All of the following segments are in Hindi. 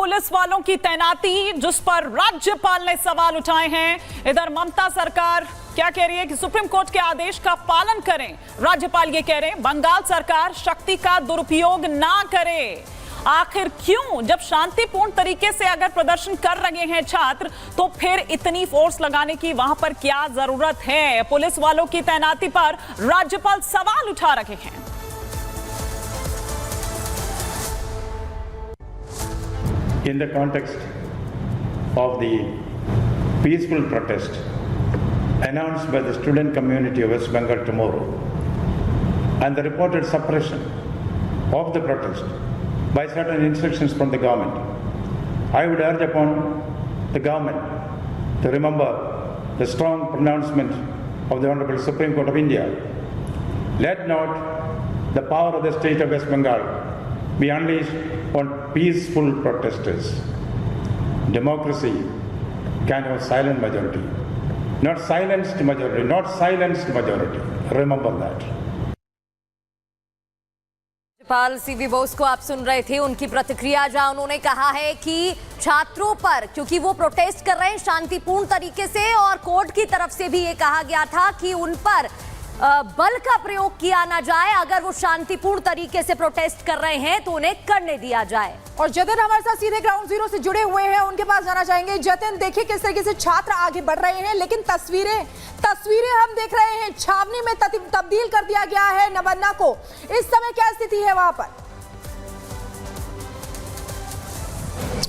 पुलिस वालों की तैनाती, जिस पर राज्यपाल ने सवाल उठाए हैं। इधर ममता सरकार क्या कह रही है कि सुप्रीम कोर्ट के आदेश का पालन करें। राज्यपाल ये कह रहे हैं बंगाल सरकार शक्ति का दुरुपयोग ना करे। आखिर क्यों, जब शांतिपूर्ण तरीके से अगर प्रदर्शन कर रहे हैं छात्र, तो फिर इतनी फोर्स लगाने की वहां पर क्या जरूरत है। पुलिस वालों की तैनाती पर राज्यपाल सवाल उठा रहे हैं। In the context of the peaceful protest announced by the student community of West Bengal tomorrow and the reported suppression of the protest by certain instructions from the government, I would urge upon the government to remember the strong pronouncement of the Honorable Supreme Court of India. Let not the power of the state of West Bengal be unleashed on peaceful protesters. Democracy can have silent majority, not silenced majority, not silenced majority. Remember that. राज्यपाल सीवी बोस को आप सुन रहे थे, उनकी प्रतिक्रिया जहां उन्होंने कहा है कि छात्रों पर, क्योंकि वो प्रोटेस्ट कर रहे हैं शांतिपूर्ण तरीके से, और कोर्ट की तरफ से भी ये कहा गया था कि उन पर बल का प्रयोग किया ना जाए। अगर वो शांतिपूर्ण तरीके से प्रोटेस्ट कर रहे हैं तो उन्हें करने दिया जाए। और जतिन हमारे साथ सीधे ग्राउंड जीरो से जुड़े हुए हैं, उनके पास जाना चाहेंगे। जतिन, देखिए किस तरीके से छात्र आगे बढ़ रहे हैं, लेकिन तस्वीरें हम देख रहे हैं, छावनी में तब्दील कर दिया गया है नवन्ना को। इस समय क्या स्थिति है वहां पर?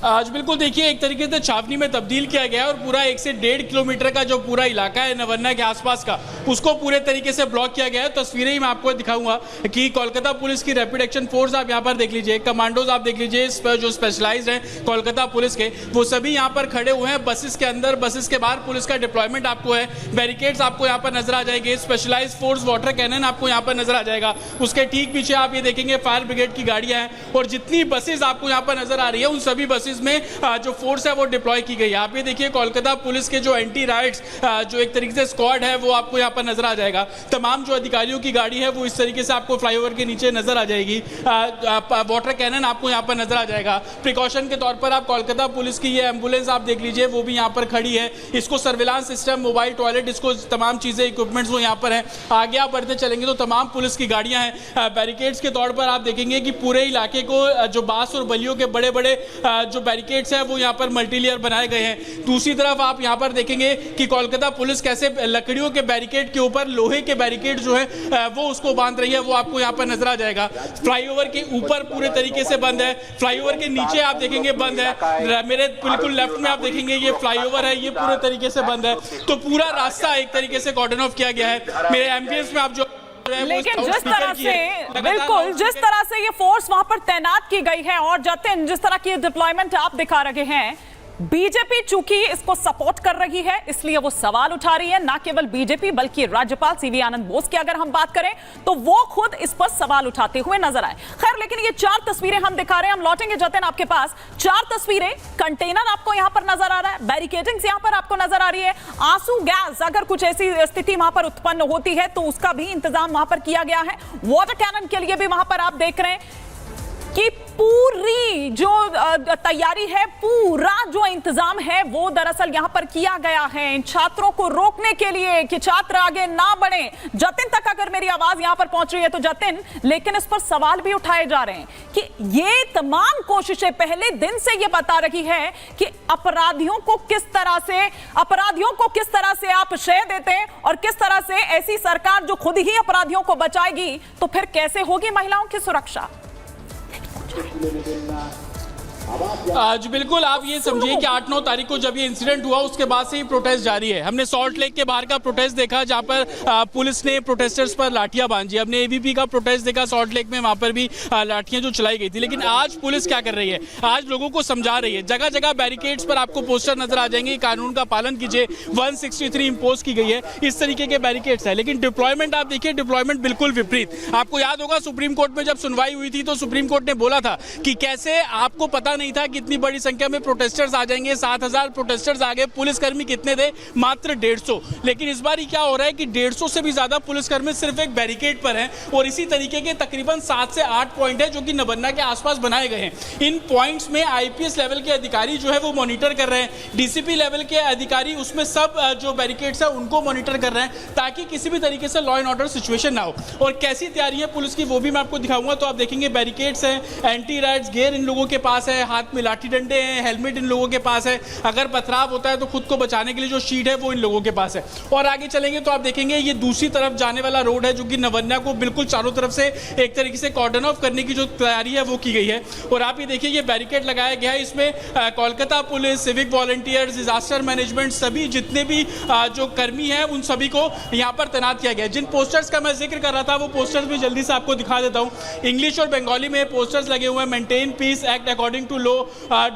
आज बिल्कुल देखिए, एक तरीके से छावनी में तब्दील किया गया है और पूरा 1 से 1.5 किलोमीटर का जो पूरा इलाका है नवन्ना के आसपास का, उसको पूरे तरीके से ब्लॉक किया गया है। तस्वीरें ही मैं आपको दिखाऊंगा कि कोलकाता पुलिस की रैपिड एक्शन फोर्स आप यहाँ पर देख लीजिए, कमांडोज आप देख लीजिए, जो स्पेशलाइज्ड हैं कोलकाता पुलिस के, वो सभी यहाँ पर खड़े हुए हैं। बसेस के अंदर, बसेस के बाहर पुलिस का डिप्लॉयमेंट आपको है। बैरिकेड्स आपको यहाँ पर नजर आ जाएंगे। स्पेशलाइज्ड फोर्स वाटर कैनन आपको यहाँ पर नजर आ जाएगा। उसके ठीक पीछे आप ये देखेंगे फायर ब्रिगेड की गाड़ियां हैं, और जितनी बसेज आपको यहाँ पर नजर आ रही है, उन सभी बसेज में जो फोर्स है वो डिप्लॉय की गई है। आप ये देखिए कोलकाता पुलिस के जो एंटी राइट्स जो एक तरीके से स्क्वाड है, वो आपको यहाँ पर नजर आ जाएगा। तमाम जो अधिकारियों की गाड़ी है वो इस तरीके से आपको फ्लाईओवर के नीचे नजर आ जाएगी। वाटर कैनन आपको यहाँ पर नजर आ जाएगा। प्रिकॉशन के तौर पर आप कोलकाता पुलिस की ये एम्बुलेंस आप देख लीजिए, वो भी यहाँ पर खड़ी है। इसको सर्विलांस सिस्टम, मोबाइल टॉयलेट, इसको तमाम चीजें, इक्विपमेंट्स वो यहाँ पर है। आगे आप बढ़ते चलेंगे तो तमाम पुलिस की गाड़ियां हैं। बैरिकेड्स के तौर पर आप देखेंगे कि पूरे इलाके को जो बांस और बल्लियों के बड़े बड़े जो बैरिकेड्स है वो यहाँ पर मल्टीलेयर बनाए गए हैं। दूसरी तरफ आप यहाँ पर देखेंगे कि कोलकाता पुलिस कैसे लकड़ियों के बैरिकेड के ऊपर लोहे के बैरिकेड जो है वो उसको बांध रही है, वो आपको यहाँ पर नजर आ जाएगा। फ्लाईओवर के ऊपर पूरे तरीके से बंद है, फ्लाईओवर के नीचे आप देखेंगे बंद है। मेरे बिल्कुल लेफ्ट में आप देखेंगे ये फ्लाईओवर है, ये पूरे तरीके से बंद है। तो पूरा रास्ता एक तरीके से कॉर्डन ऑफ किया गया है। मेरे एम्बियंस में आप जो, लेकिन जिस तरह से, बिल्कुल जिस तरह से ये फोर्स वहां पर तैनात की गई है, और जतिन जिस तरह की डिप्लॉयमेंट आप दिखा रहे हैं, बीजेपी चूंकि इसको सपोर्ट कर रही है, इसलिए वो सवाल उठा रही है। ना केवल बीजेपी बल्कि राज्यपाल सीवी आनंद बोस की अगर हम बात करें तो वो खुद इस पर सवाल उठाते हुए नजर आए। खैर, लेकिन ये 4 तस्वीरें हम दिखा रहे हैं, हम लौटेंगे जतिन आपके पास। 4 तस्वीरें, कंटेनर आपको यहां पर नजर आ रहा है, बैरिकेडिंग यहां पर आपको नजर आ रही है, आंसू गैस, अगर कुछ ऐसी स्थिति वहां पर उत्पन्न होती है तो उसका भी इंतजाम वहां पर किया गया है। वाटर कैनन के लिए भी वहां पर आप देख रहे हैं कि पूरी जो तैयारी है, पूरा जो इंतजाम है वो दरअसल यहां पर किया गया है इन छात्रों को रोकने के लिए कि छात्र आगे ना बढ़े। जतिन तक अगर मेरी आवाज यहां पर पहुंच रही है तो जतिन, लेकिन इस पर सवाल भी उठाए जा रहे हैं कि ये तमाम कोशिशें पहले दिन से ये बता रही है कि अपराधियों को किस तरह से आप शय देते हैं, और किस तरह से ऐसी सरकार जो खुद ही अपराधियों को बचाएगी तो फिर कैसे होगी महिलाओं की सुरक्षा। आज बिल्कुल आप ये समझिए कि 8-9 तारीख को जब ये इंसिडेंट हुआ उसके बाद से ही प्रोटेस्ट जारी है। हमने सॉल्ट लेक के बाहर का प्रोटेस्ट देखा जहां पर पुलिस ने प्रोटेस्टर्स पर लाठियां बांधी। हमने एबीपी का प्रोटेस्ट देखा सॉल्ट लेक में, वहां पर भी लाठियां जो चलाई गई थी। लेकिन आज पुलिस क्या कर रही है, आज लोगों को समझा रही है। जगह जगह बैरिकेड्स पर आपको पोस्टर नजर आ जाएंगे, कानून का पालन कीजिए, 163 इंपोज की गई है, इस तरीके के बैरिकेड्स है। लेकिन डिप्लॉयमेंट आप देखिए, डिप्लॉयमेंट बिल्कुल विपरीत। आपको याद होगा सुप्रीम कोर्ट में जब सुनवाई हुई थी तो सुप्रीम कोर्ट ने बोला था कि कैसे आपको पता पता नहीं था कि इतनी बड़ी संख्या में प्रोटेस्टर्स आ जाएंगे। 7,000 प्रोटेस्टर्स आ गए। पुलिसकर्मी कितने थे? मात्र 150। लेकिन इस बार क्या हो रहा है कि 150 से भी ज्यादा पुलिसकर्मी सिर्फ एक बैरिकेड पर हैं और इसी तरीके के तकरीबन 7 से 8 पॉइंट है जो कि नबन्ना के आसपास बनाए गए हैं। इन पॉइंट्स में आईपीएस लेवल के अधिकारी जो है वो मॉनिटर कर रहे हैं, डीसीपी लेवल के अधिकारी उसमें सब जो बैरिकेड्स है उनको मॉनिटर कर रहे हैं ताकि किसी भी तरीके से लॉ एंड ऑर्डर सिचुएशन ना हो। और कैसी तैयारी है पुलिस की वो भी मैं आपको दिखाऊंगा। तो आप देखेंगे बैरिकेड्स हैं, एंटी राइट्स गियर इन लोगों के पास है, हाथ में लाठी डंडे हैं, हेलमेट इन लोगों के पास है, अगर पथराव होता है तो खुद को बचाने के लिए जो शीट है वो इन लोगों के पास है। और आगे चलेंगे तो आप देखेंगे ये दूसरी तरफ जाने वाला रोड है जो कि नवन्ना को बिल्कुल चारों तरफ से एक तरीके से कॉर्डन ऑफ करने की जो तैयारी है वो की गई है। और आप ये देखिए ये बैरिकेड लगाया गया है, इसमें Kolkata police, civic volunteers, disaster management सभी जितने भी जो कर्मी हैं उन सभी को यहाँ पर तैनात किया गया है। जिन पोस्टर्स का मैं जिक्र कर रहा था वो पोस्टर्स भी जल्दी से आपको दिखा देता हूँ। इंग्लिश और बंगाली में पोस्टर्स लगे हुए हैं, maintain peace, act according to law,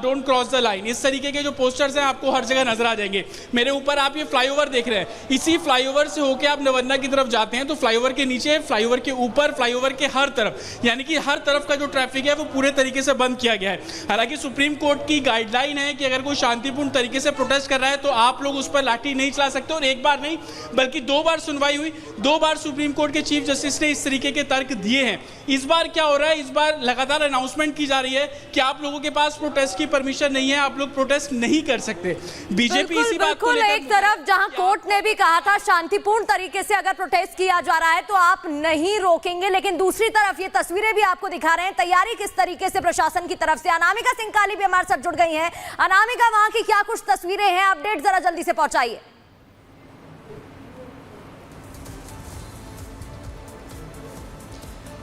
don't cross the line. इस तरीके के जो पोस्टर्स हैं आपको हर जगह नजर आ जाएंगे। मेरे ऊपर आप ये फ्लाईओवर देख रहे हैं, इसी फ्लाईओवर से होकर आप नवन्ना की तरफ जाते हैं तो फ्लाईओवर के नीचे, फ्लाईओवर के ऊपर, फ्लाईओवर के हर तरफ, यानी कि हर तरफ का जो ट्रैफिक है वो पूरे तरीके से बंद किया गया है। हालांकि सुप्रीम कोर्ट की गाइडलाइन है कि अगर कोई शांतिपूर्ण तरीके से प्रोटेस्ट कर रहा है तो आप लोग उस पर लाठी नहीं चला सकते। और एक बार नहीं बल्कि 2 बार सुनवाई हुई, 2 बार सुप्रीम कोर्ट के चीफ जस्टिस ने इस तरीके के तर्क दिए हैं। इस बार क्या हो रहा है, इस बार लगातार अनाउंसमेंट की जा रही है कि आप लोगों के पास प्रोटेस्ट की परमिशन नहीं है, आप लोग प्रोटेस्ट नहीं कर सकते। बीजेपी इसी बात को लेकर, एक तरफ जहां कोर्ट ने भी कहा था शांतिपूर्ण तरीके से अगर प्रोटेस्ट किया जा रहा है तो आप नहीं रोकेंगे, लेकिन दूसरी तरफ ये तस्वीरें भी आपको दिखा रहे हैं तैयारी किस तरीके से प्रशासन की तरफ से। अनामिका सिंह काली भी हमारे साथ जुड़ गई हैं। अनामिका, वहां की क्या कुछ तस्वीरें हैं, अपडेट जरा जल्दी से पहुंचाइए।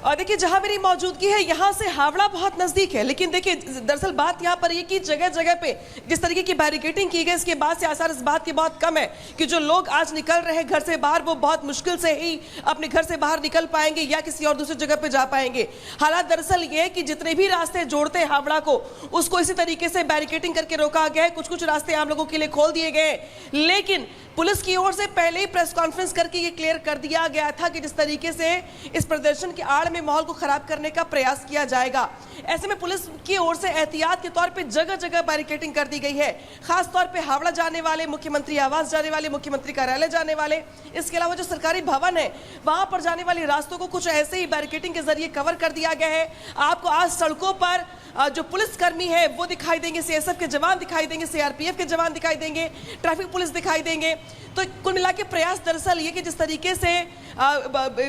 देखिए जहां मेरी मौजूदगी है यहां से हावड़ा बहुत नजदीक है, लेकिन देखिए दरअसल बात यहां पर ये कि जगह जगह पे जिस तरीके की बैरिकेडिंग की गई इसके बाद से आसार इस बात के बहुत कम है कि जो लोग आज निकल रहे हैं घर से बाहर वो बहुत मुश्किल से ही अपने घर से बाहर निकल पाएंगे या किसी और दूसरी जगह पे जा पाएंगे। हालात दरअसल ये है कि जितने भी रास्ते जोड़ते हैं हावड़ा को उसको इसी तरीके से बैरिकेडिंग करके रोका गया है। कुछ रास्ते आम लोगों के लिए खोल दिए गए, लेकिन पुलिस की ओर से पहले ही प्रेस कॉन्फ्रेंस करके ये क्लियर कर दिया गया था कि जिस तरीके से इस प्रदर्शन के आड़ में माहौल को खराब करने का प्रयास किया जाएगा, ऐसे में पुलिस की ओर से एहतियात के तौर पे जगह जगह बैरिकेडिंग कर दी गई है। खास तौर पे हावड़ा जाने वाले, मुख्यमंत्री आवास जाने वाले, मुख्यमंत्री कार्यालय जाने वाले, इसके अलावा जो सरकारी भवन है वहां पर जाने वाले रास्तों को कुछ ऐसे ही बैरिकेडिंग के जरिए कवर कर दिया गया है। आपको आज सड़कों पर जो पुलिसकर्मी है वो दिखाई देंगे, सीएसएफ के जवान दिखाई देंगे, सीआरपीएफ के जवान दिखाई देंगे, ट्रैफिक पुलिस दिखाई देंगे। तो कुल मिला के प्रयास दरअसल ये कि जिस तरीके से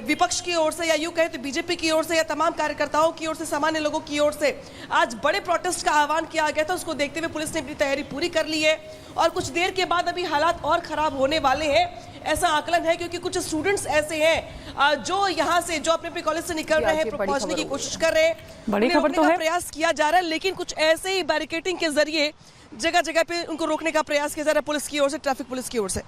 विपक्ष की ओर से या यूं कहें तो बीजेपी की ओर से या तमाम कार्यकर्ताओं की ओर से, सामान्य लोगों की ओर से आज बड़े प्रोटेस्ट का आह्वान किया गया था, उसको देखते हुए पुलिस ने अपनी तैयारी पूरी कर ली है और कुछ देर के बाद अभी हालात और खराब होने वाले हैं ऐसा आकलन है, क्योंकि कुछ स्टूडेंट्स ऐसे हैं जो यहाँ से जो अपने कॉलेज से निकल रहे हैं, पहुंचने की कोशिश कर रहे हैं, बड़ी खबर तो है, प्रयास किया जा रहा है, लेकिन कुछ ऐसे ही बैरिकेडिंग के जरिए जगह जगह पे उनको रोकने का प्रयास किया जा रहा है पुलिस की ओर से, ट्रैफिक पुलिस की ओर से।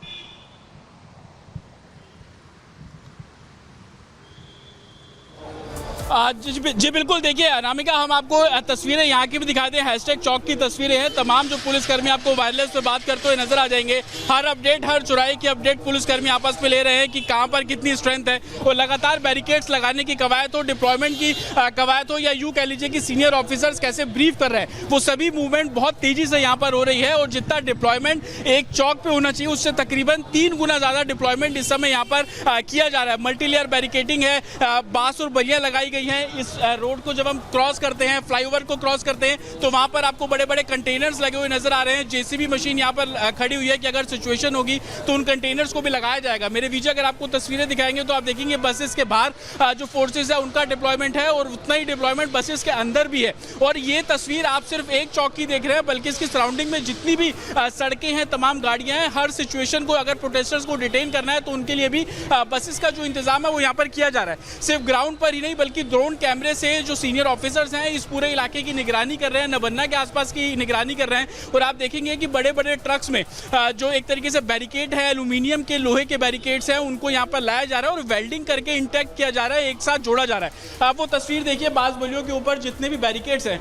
जी बिल्कुल, देखिए अनामिका, हम आपको तस्वीरें यहाँ की भी दिखा दें, हैशटैग चौक की तस्वीरें हैं। तमाम जो पुलिसकर्मी आपको वायरलेस पे बात करते हुए नजर आ जाएंगे। हर अपडेट, हर चौराहे की अपडेट पुलिसकर्मी आपस में ले रहे हैं कि कहाँ पर कितनी स्ट्रेंथ है और लगातार बैरिकेड्स लगाने की कवायद हो, डिप्लॉयमेंट की कवायद हो, या यूँ कह लीजिए कि सीनियर ऑफिसर्स कैसे ब्रीफ कर रहे हैं, वो सभी मूवमेंट बहुत तेजी से यहाँ पर हो रही है। और जितना डिप्लॉयमेंट एक चौक पे होना चाहिए उससे तकरीबन 3 गुना ज्यादा डिप्लॉयमेंट इस समय यहाँ पर किया जा रहा है। मल्टी लेयर बैरिकेडिंग है, बांस और बरियां लगाई गई हैं। इस रोड को जब हम क्रॉस करते हैं, फ्लाईओवर को क्रॉस करते हैं, तो वहां पर आपको बड़े बड़े कंटेनर्स लगे हुए नजर आ रहे हैं। जेसीबी मशीन यहाँ पर खड़ी हुई है कि अगर सिचुएशन होगी तो उन कंटेनर्स को भी लगाया जाएगा। मेरे पीछे अगर आपको तस्वीरें दिखाएंगे तो आप देखेंगे बसेस के बाहर जो फोर्सेस है उनका डिप्लॉयमेंट है और उतना ही डिप्लॉयमेंट बसेस के अंदर भी है। और ये तस्वीर आप सिर्फ एक चौक की देख रहे हैं, बल्कि इसकी सराउंडिंग में जितनी भी सड़कें हैं, तमाम गाड़ियां हैं, हर सिचुएशन को अगर प्रोटेस्टर्स को डिटेन करना है तो उनके लिए भी बसेस का जो इंतजाम है वो यहाँ पर किया जा रहा है। सिर्फ ग्राउंड पर ही नहीं बल्कि ड्रोन कैमरे से जो सीनियर ऑफिसर्स हैं इस पूरे इलाके की निगरानी कर रहे हैं, नबन्ना के आसपास की निगरानी कर रहे हैं। और आप देखेंगे कि बड़े बड़े ट्रक्स में जो एक तरीके से बैरिकेड है, एल्यूमिनियम के, लोहे के बैरिकेड्स हैं, उनको यहाँ पर लाया जा रहा है और वेल्डिंग करके इंटैक्ट किया जा रहा है, एक साथ जोड़ा जा रहा है। आप वो तस्वीर देखिए, बांस बलियों के ऊपर जितने भी बैरिकेड्स हैं,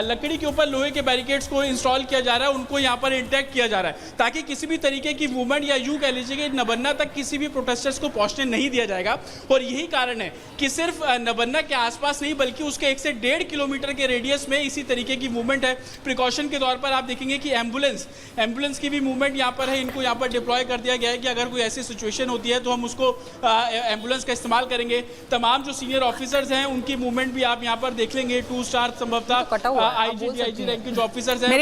लकड़ी के ऊपर लोहे के बैरिकेड्स को इंस्टॉल किया जा रहा है, उनको यहाँ पर इंटैक्ट किया जा रहा है ताकि किसी भी तरीके की मूवमेंट या यूं कह लीजिए कि नबन्ना तक किसी भी प्रोटेस्टर्स को पहुंचने नहीं दिया जाएगा। और यही कारण है कि सिर्फ नबन्ना के आसपास नहीं बल्कि उसके 1 से 1.5 किलोमीटर के रेडियस में इसी तरीके की मूवमेंट है। प्रिकॉशन के तौर पर आप देखेंगे कि एम्बुलेंस की भी मूवमेंट यहाँ पर है, इनको यहाँ पर डिप्लॉय कर दिया गया है कि अगर कोई ऐसी सिचुएशन होती है तो हम उसको एम्बुलेंस का इस्तेमाल करेंगे। तमाम जो सीनियर ऑफिसर्स हैं उनको मूवमेंट भी आप यहाँ पर देख लेंगे। 2 स्टार संभवतः आईजी डीआईजी रैंक के जो ऑफिसर्स हैं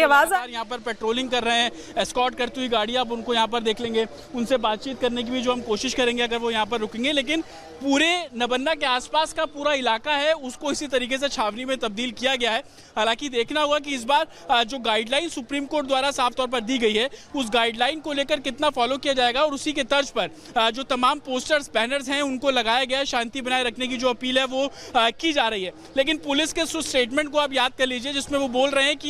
यहाँ पर पेट्रोलिंग कर रहे हैं, एस्कॉर्ट करती हुई गाड़ी आप उनको यहाँ पर देख लेंगे। उनसे बातचीत करने की भी जो हम कोशिश करेंगे अगर वो यहाँ पर रुकेंगे, लेकिन पूरे नबन्ना के आसपास का पूरा इलाका है उसको इसी तरीके से छावनी में तब्दील किया गया है। हालांकि देखना होगा कि इस बार जो गाइडलाइन सुप्रीम कोर्ट द्वारा साफ तौर पर दी गई है उस गाइडलाइन को लेकर कितना फॉलो किया जाएगा और उसी के तर्ज पर जो तमाम पोस्टर्स बैनर्स हैं उनको लगाया गया है। शांति बनाए रखने की जो अपील है वो की जा रही है। लेकिन पुलिस के उस स्टेटमेंट को आप याद कर लीजिए जिसमें वो बोल रहे हैं कि